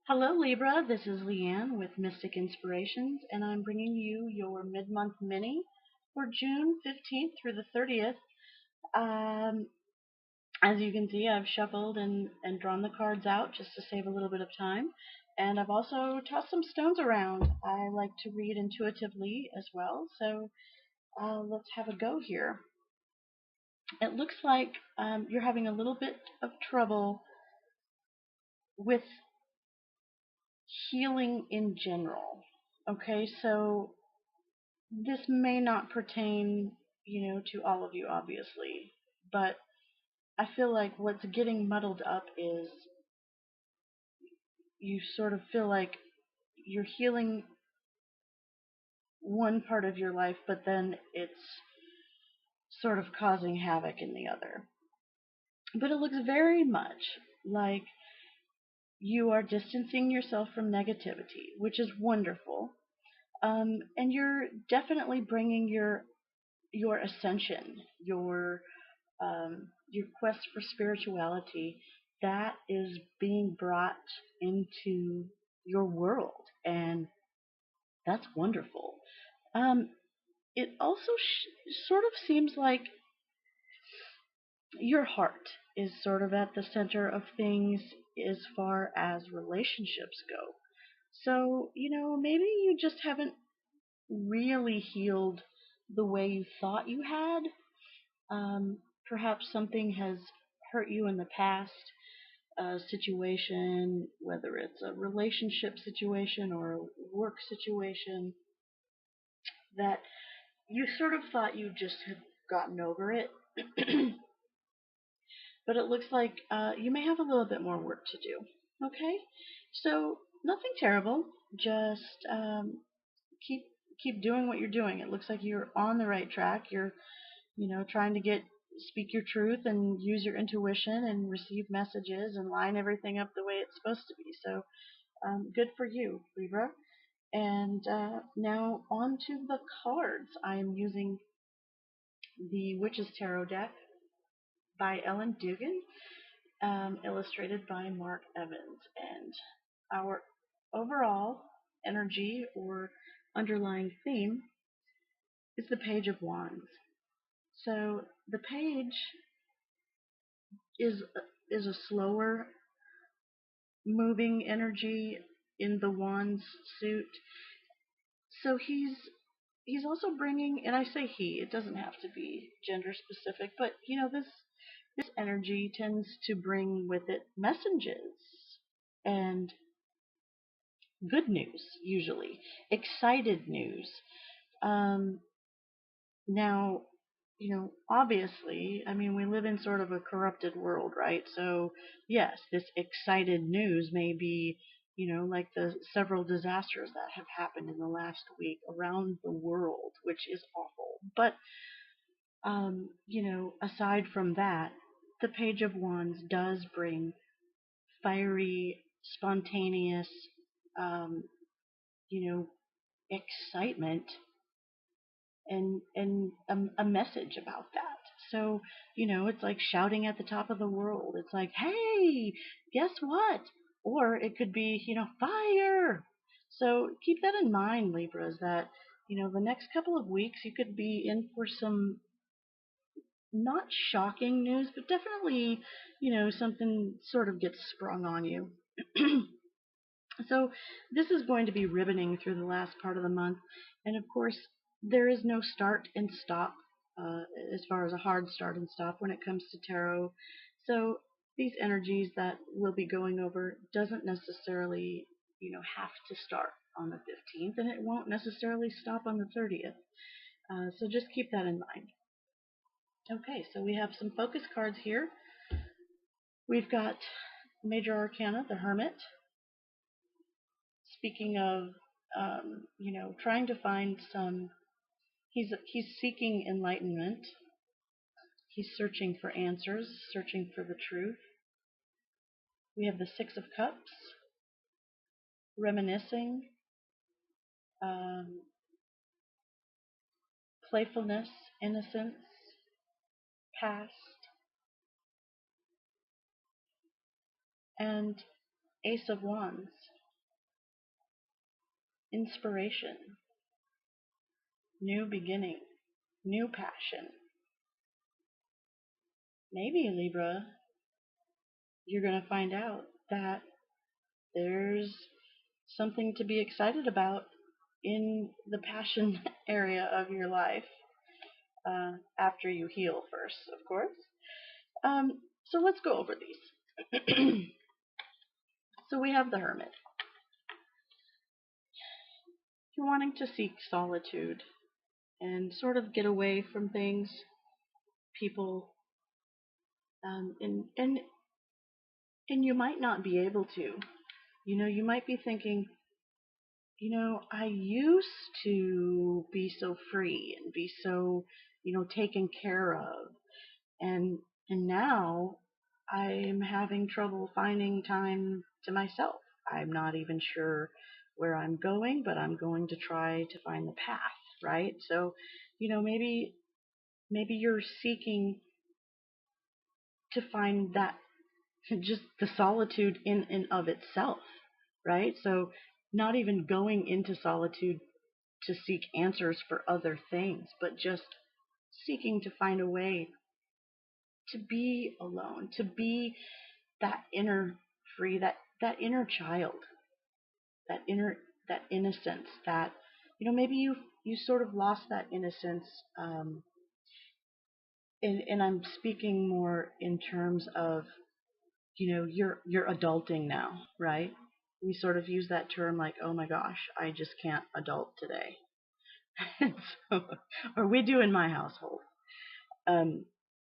Hello Libra, this is Leanne with Mystic Inspirations, and I'm bringing you your mid-month mini for June 15th through the 30th. Um, as you can see, I've shuffled and drawn the cards out just to save a little bit of time, and I've also tossed some stones around. I like to read intuitively as well, so let's have a go here. It looks like you're having a little bit of trouble with healing in general. Okay, so this may not pertain, to all of you, obviously, but I feel like what's getting muddled up is you sort of feel like you're healing one part of your life, but then it's sort of causing havoc in the other. But it looks very much like you are distancing yourself from negativity, which is wonderful. And you're definitely bringing your ascension, your quest for spirituality, that is being brought into your world, and that's wonderful. Um, it also sort of seems like your heart is sort of at the center of things as far as relationships go. So, maybe you just haven't really healed the way you thought you had. Perhaps something has hurt you in the past, a situation, whether it's a relationship situation or a work situation, that you sort of thought you just had gotten over it. But it looks like you may have a little bit more work to do. Okay? So, nothing terrible. Just keep keep doing what you're doing. It looks like you're on the right track. You're trying to speak your truth and use your intuition and receive messages and line everything up the way it's supposed to be. So good for you, Libra. And now on to the cards. I am using the Witch's Tarot deck by Ellen Dugan, illustrated by Mark Evans. And our overall energy or underlying theme is the Page of Wands. So the page is is a slower moving energy in the Wands suit. So he's also bringing, and I say he, it doesn't have to be gender specific, but this energy tends to bring with it messages and good news, usually excited news. Um, Now, obviously, I mean, we live in sort of a corrupted world, right? So, yes, this excited news may be, like the several disasters that have happened in the last week around the world, which is awful. But, aside from that, the Page of Wands does bring fiery, spontaneous, um, you know, excitement and a message about that. So, it's like shouting at the top of the world. It's like, hey, guess what? Or it could be, fire. So keep that in mind, Libras, that, the next couple of weeks you could be in for some not shocking news, but definitely, something sort of gets sprung on you. So this is going to be ribboning through the last part of the month. And of course, there is no start and stop as far as a hard start and stop when it comes to tarot. So these energies that we'll be going over doesn't necessarily, have to start on the 15th, and it won't necessarily stop on the 30th. So just keep that in mind. Okay, so we have some focus cards here. We've got Major Arcana, the Hermit. Speaking of, trying to find he's seeking enlightenment. He's searching for answers, searching for the truth. We have the Six of Cups, reminiscing, um, playfulness, innocence, past, and Ace of Wands, inspiration, new beginning, new passion. Maybe, Libra, you're going to find out that there's something to be excited about in the passion area of your life, after you heal first, of course. So let's go over these. So we have the Hermit. You're wanting to seek solitude and sort of get away from things, people, and you might not be able to. You might be thinking, I used to be so free and be so, taken care of, and now I'm having trouble finding time to myself. I'm not even sure where I'm going, but I'm going to try to find the path, right? So, maybe you're seeking to find that, just the solitude in and of itself, right? So not even going into solitude to seek answers for other things, but just seeking to find a way to be alone, to be that inner free, that inner child, that innocence, that, maybe you sort of lost that innocence, and I'm speaking more in terms of, you're adulting now, right? We sort of use that term like, oh my gosh, I just can't adult today. So, or we do in my household.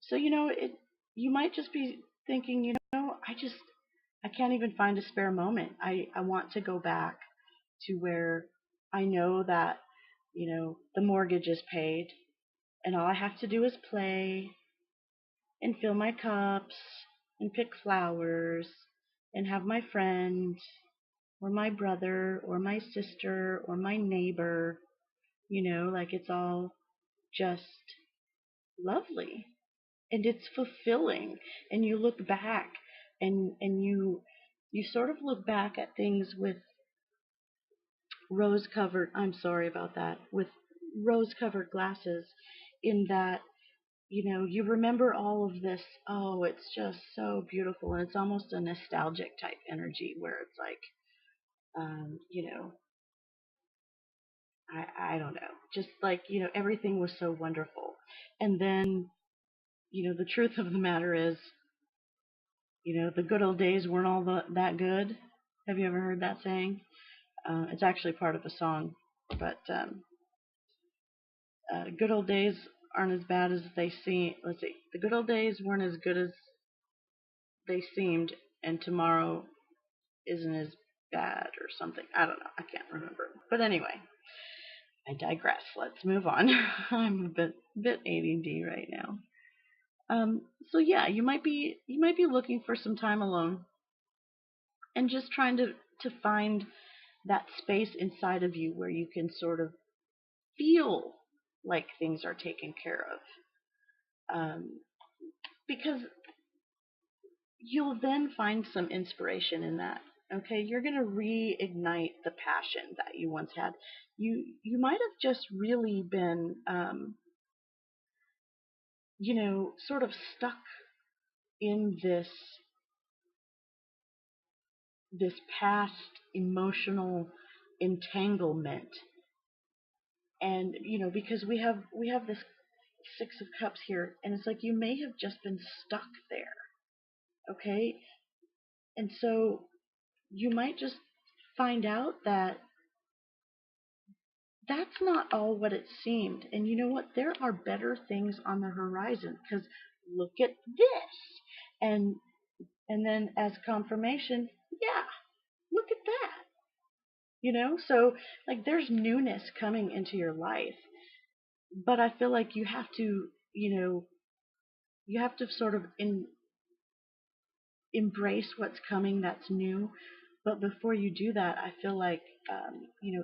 So, you might just be thinking, I can't even find a spare moment. I want to go back to where I know that, the mortgage is paid and all I have to do is play and fill my cups and pick flowers and have my friend or my brother or my sister or my neighbor, like it's all just lovely and it's fulfilling. And you look back and you sort of look back at things with I'm sorry about that, with rose covered glasses, in that, you remember all of this. Oh, it's just so beautiful. And it's almost a nostalgic type energy where it's like, um, you know, I don't know, just like, everything was so wonderful. And then, the truth of the matter is, the good old days weren't all that good. Have you ever heard that saying? It's actually part of a song, but good old days aren't as bad as they seem. Let's see. The good old days weren't as good as they seemed, and tomorrow isn't as bad or something. I don't know. I can't remember. But anyway, I digress. Let's move on. I'm a bit ADD right now. So yeah, you might be looking for some time alone and just trying to find that space inside of you where you can sort of feel like things are taken care of. Because you'll then find some inspiration in that. Okay, you're going to reignite the passion that you once had. You might have just really been, sort of stuck in this past emotional entanglement. And because we have this Six of Cups here, and it's like you may have just been stuck there. Okay, and so you might just find out that that's not all what it seemed. And you know what? There are better things on the horizon, because look at this. And then as confirmation, yeah, look at that. So like there's newness coming into your life. But I feel like you have to, sort of embrace what's coming that's new. But before you do that, I feel like,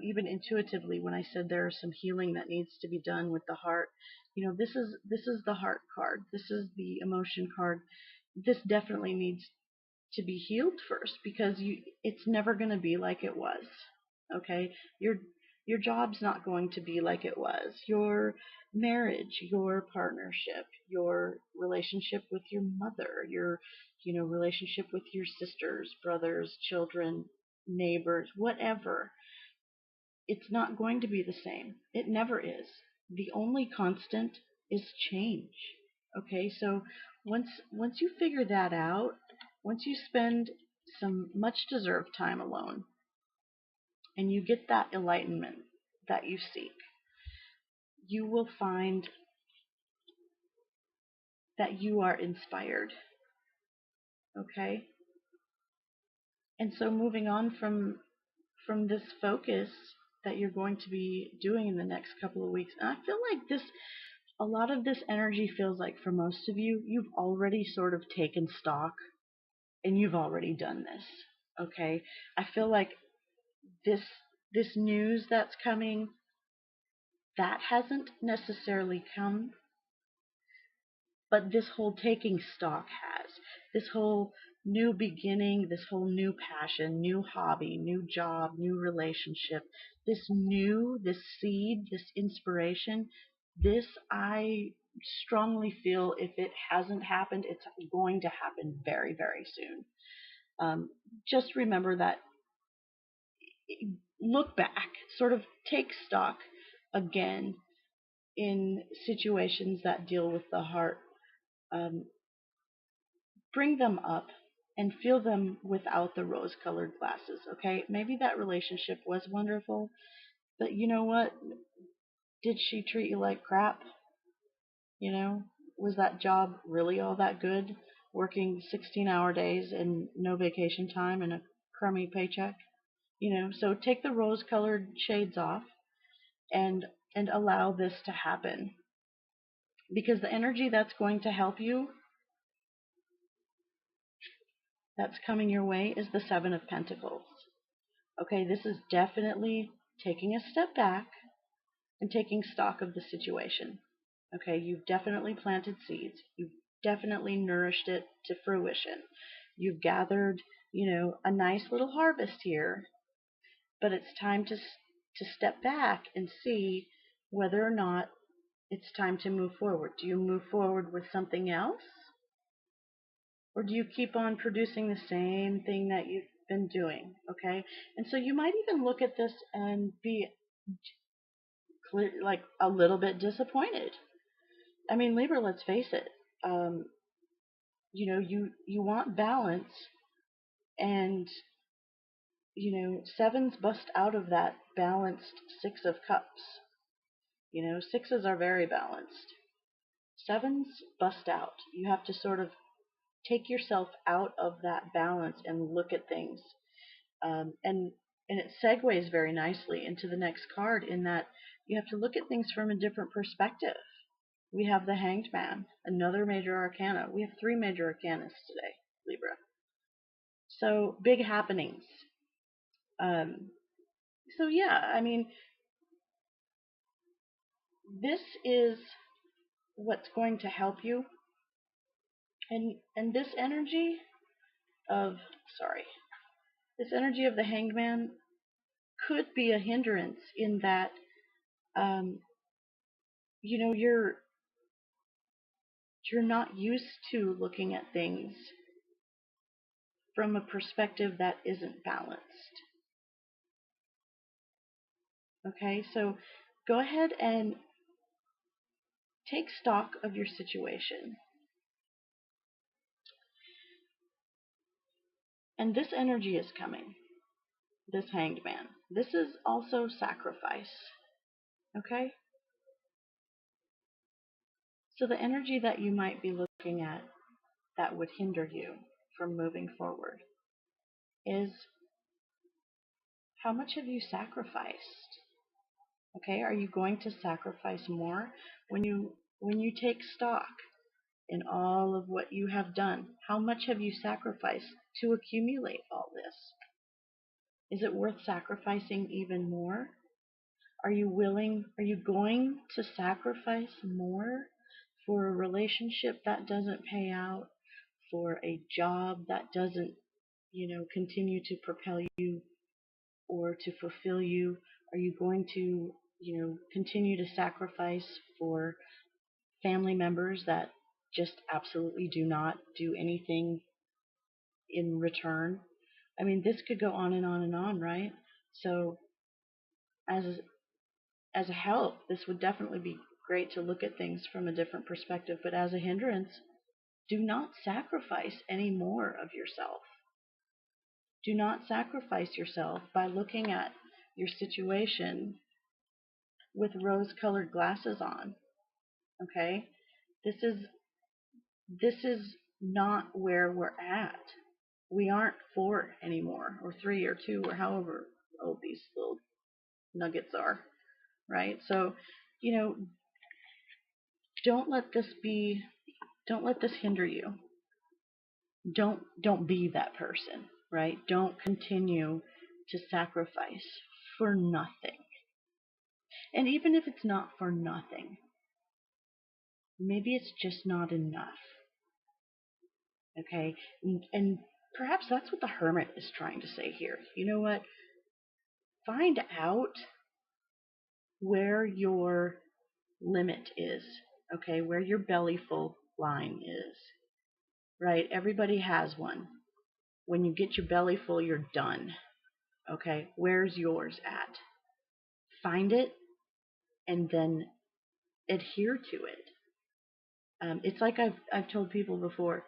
even intuitively, when I said there is some healing that needs to be done with the heart, this is the heart card. This is the emotion card. This definitely needs to be healed first, because it's never going to be like it was. Okay? Your job's not going to be like it was. Your marriage, your partnership, your relationship with your mother, your relationship with your sisters, brothers, children, neighbors, whatever. It's not going to be the same. It never is. The only constant is change. Okay? So once you figure that out, once you spend some much deserved time alone and you get that enlightenment that you seek, you will find that you are inspired. Okay? And so moving on from this focus that you're going to be doing in the next couple of weeks, and I feel like a lot of this energy feels like for most of you, you've already sort of taken stock and you've already done this. Okay? I feel like this news that's coming, that hasn't necessarily come, but this whole taking stock has. This whole new beginning, this whole new passion, new hobby, new job, new relationship, this seed, this inspiration, this I strongly feel if it hasn't happened, it's going to happen very, very soon. Just remember that, look back, sort of take stock again in situations that deal with the heart. Bring them up and feel them without the rose-colored glasses, okay? Maybe that relationship was wonderful, but you know what? Did she treat you like crap? Was that job really all that good? Working 16-hour days and no vacation time and a crummy paycheck? So take the rose-colored shades off and allow this to happen. Because the energy that's going to help you, that's coming your way, is the Seven of Pentacles. Okay, this is definitely taking a step back and taking stock of the situation. Okay, you've definitely planted seeds. You've definitely nourished it to fruition. You've gathered, a nice little harvest here, but it's time to step back and see whether or not it's time to move forward. Do you move forward with something else? Or do you keep on producing the same thing that you've been doing? Okay? And so you might even look at this and be like a little bit disappointed. I mean, Libra, let's face it. You want balance, and sevens bust out of that balanced Six of Cups. Sixes are very balanced. Sevens bust out. You have to sort of take yourself out of that balance and look at things. And it segues very nicely into the next card, in that you have to look at things from a different perspective. We have the Hanged Man, another major arcana. We have 3 major arcanas today, Libra. So big happenings. So yeah, I mean, this is what's going to help you. And this energy of the Hanged Man could be a hindrance, in that you're not used to looking at things from a perspective that isn't balanced. Okay, so go ahead and take stock of your situation. And this energy is coming, this Hanged Man. This is also sacrifice. Okay? So the energy that you might be looking at that would hinder you from moving forward is, how much have you sacrificed? Okay, are you going to sacrifice more when you take stock in all of what you have done? How much have you sacrificed to accumulate all this? Is it worth sacrificing even more? Are you going to sacrifice more for a relationship that doesn't pay out, for a job that doesn't continue to propel you or to fulfill you? Are you going to, continue to sacrifice for family members that just absolutely do not do anything in return? I mean, this could go on and on and on, right? So as as a help, this would definitely be great to look at things from a different perspective, but as a hindrance, do not sacrifice any more of yourself. Do not sacrifice yourself by looking at your situation with rose-colored glasses on. Okay? This is not where we're at. We aren't 4 anymore, or 3 or 2, or however old these little nuggets are, right? So, you know, don't let this hinder you. Don't be that person, right? Don't continue to sacrifice for nothing. And even if it's not for nothing, maybe it's just not enough. Okay? And perhaps that's what the hermit is trying to say here. You know what? Find out where your limit is, okay? Where your belly full line is, right? Everybody has one. When you get your belly full, you're done, okay? Where's yours at? Find it and then adhere to it. It's like I've told people before,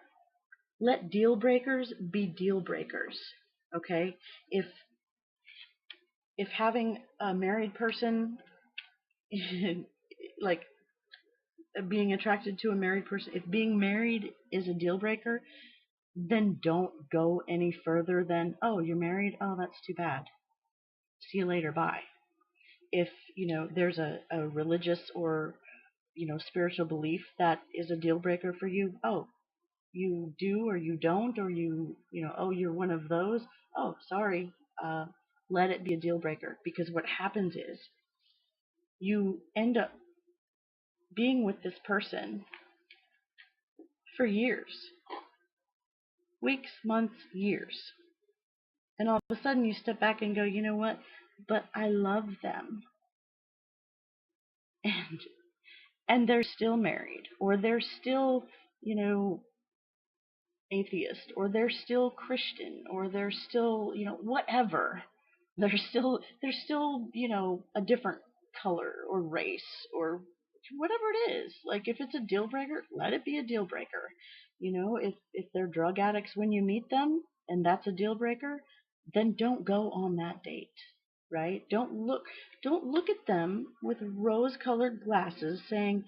let deal breakers be deal breakers, okay? If having a married person, like being attracted to a married person, if being married is a deal breaker, then don't go any further than, oh, you're married? Oh, that's too bad. See you later, bye. If, there's a religious or, spiritual belief that is a deal breaker for you, oh, you do or you don't, or oh, you're one of those, oh, sorry, let it be a deal breaker. Because what happens is you end up being with this person for years, weeks, months, years. And all of a sudden you step back and go, you know what? But I love them. And they're still married, or they're still, atheist, or they're still Christian, or they're still, whatever. They're still, a different color or race or whatever it is. Like, if it's a deal breaker, let it be a deal breaker. If they're drug addicts when you meet them and that's a deal breaker, then don't go on that date, right? Don't look at them with rose-colored glasses saying,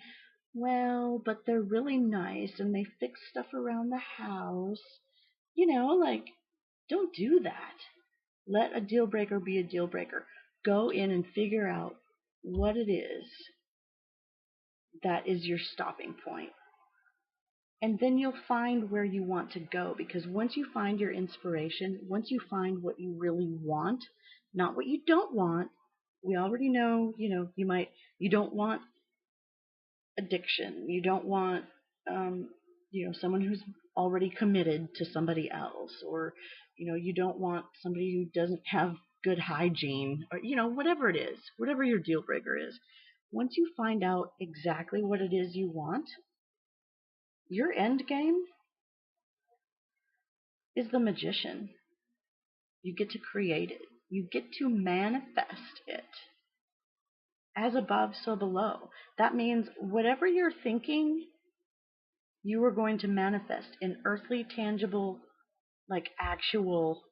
well, but they're really nice and they fix stuff around the house. Like, don't do that. Let a deal breaker be a deal breaker. Go in and figure out what it is that is your stopping point. And then you'll find where you want to go, because once you find your inspiration, once you find what you really want, not what you don't want, we already know, you don't want addiction. You don't want, someone who's already committed to somebody else, or, you don't want somebody who doesn't have good hygiene, or, whatever it is, whatever your deal breaker is. Once you find out exactly what it is you want, your end game is the magician. You get to create it. You get to manifest it. As above, so below. That means whatever you're thinking, you are going to manifest in earthly, tangible, like actual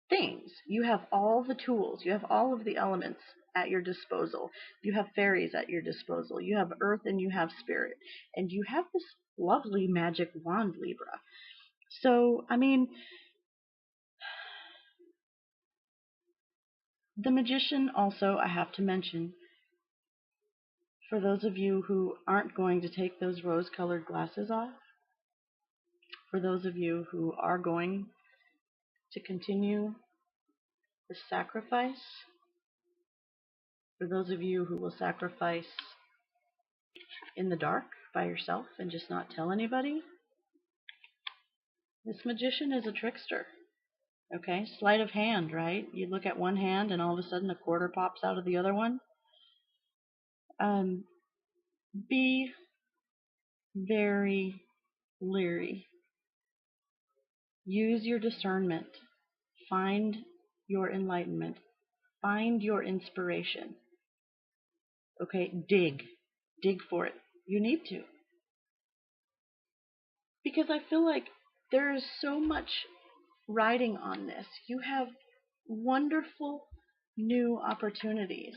things. You have all the tools. You have all of the elements at your disposal. You have fairies at your disposal. You have earth and you have spirit. And you have this lovely magic wand, Libra. So, I mean, the magician also, I have to mention, for those of you who aren't going to take those rose-colored glasses off, for those of you who are going to continue the sacrifice, for those of you who will sacrifice in the dark by yourself and just not tell anybody, this magician is a trickster. Okay, sleight of hand, right? You look at one hand and all of a sudden a quarter pops out of the other one. Um, be very leery. Use your discernment. Find your enlightenment. Find your inspiration. Okay, dig. Dig for it. You need to. Because I feel like there is so much riding on this. You have wonderful new opportunities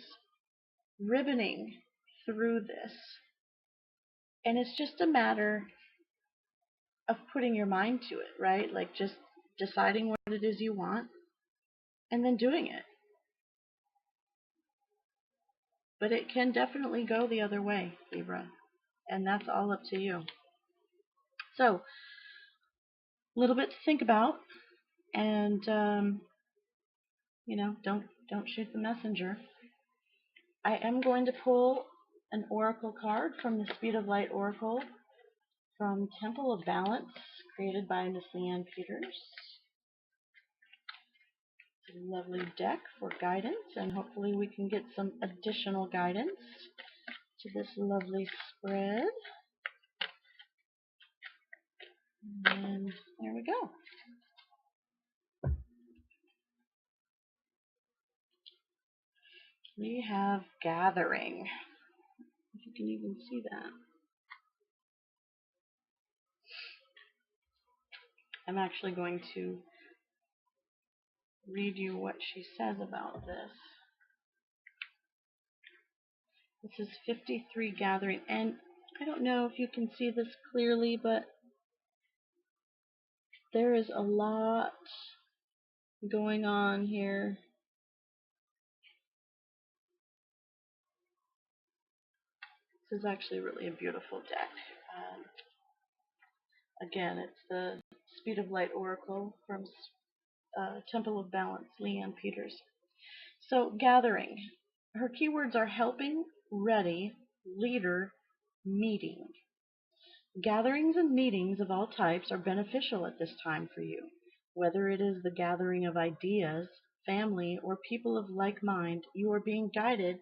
ribboning through this. And it's just a matter of putting your mind to it, right? Like just deciding what it is you want and then doing it. But it can definitely go the other way, Libra. And that's all up to you. So, a little bit to think about, and don't shoot the messenger. I am going to pull an oracle card from the Speed of Light Oracle from Temple of Balance, created by Miss Leanne Peters. It's a lovely deck for guidance, and hopefully we can get some additional guidance to this lovely spread. And there we go. We have Gathering, if you can even see that. I'm actually going to read you what she says about this. This is 53 Gathering, and I don't know if you can see this clearly, but there is a lot going on here. This is actually really a beautiful deck. Again, it's the Speed of Light Oracle from Temple of Balance, Leanne Peters. So, Gathering. Her keywords are helping, ready, leader, meeting. Gatherings and meetings of all types are beneficial at this time for you. Whether it is the gathering of ideas, family, or people of like mind, you are being guided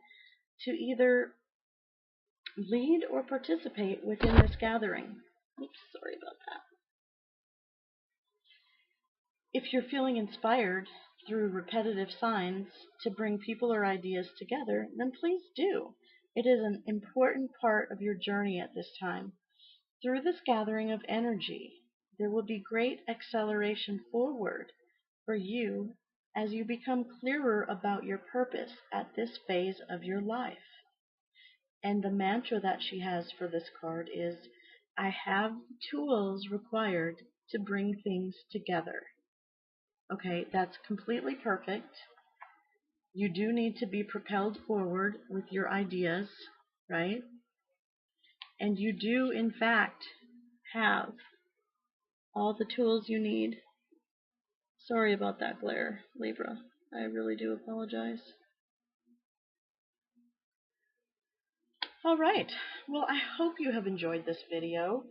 to either lead or participate within this gathering. Oops, sorry about that. If you're feeling inspired through repetitive signs to bring people or ideas together, then please do. It is an important part of your journey at this time. Through this gathering of energy, there will be great acceleration forward for you as you become clearer about your purpose at this phase of your life. And the mantra that she has for this card is, I have tools required to bring things together. Okay, that's completely perfect. You do need to be propelled forward with your ideas, right? And you do, in fact, have all the tools you need. Sorry about that glare, Libra. I really do apologize. All right. Well, I hope you have enjoyed this video.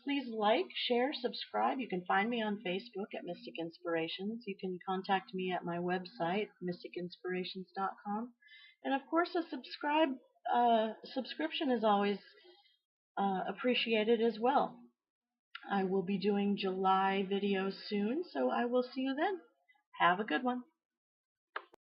Please like, share, subscribe. You can find me on Facebook at Mystic Inspirations. You can contact me at my website, mysticinspirations.com. And of course, a subscription is always appreciated as well. I will be doing July videos soon, so I will see you then. Have a good one.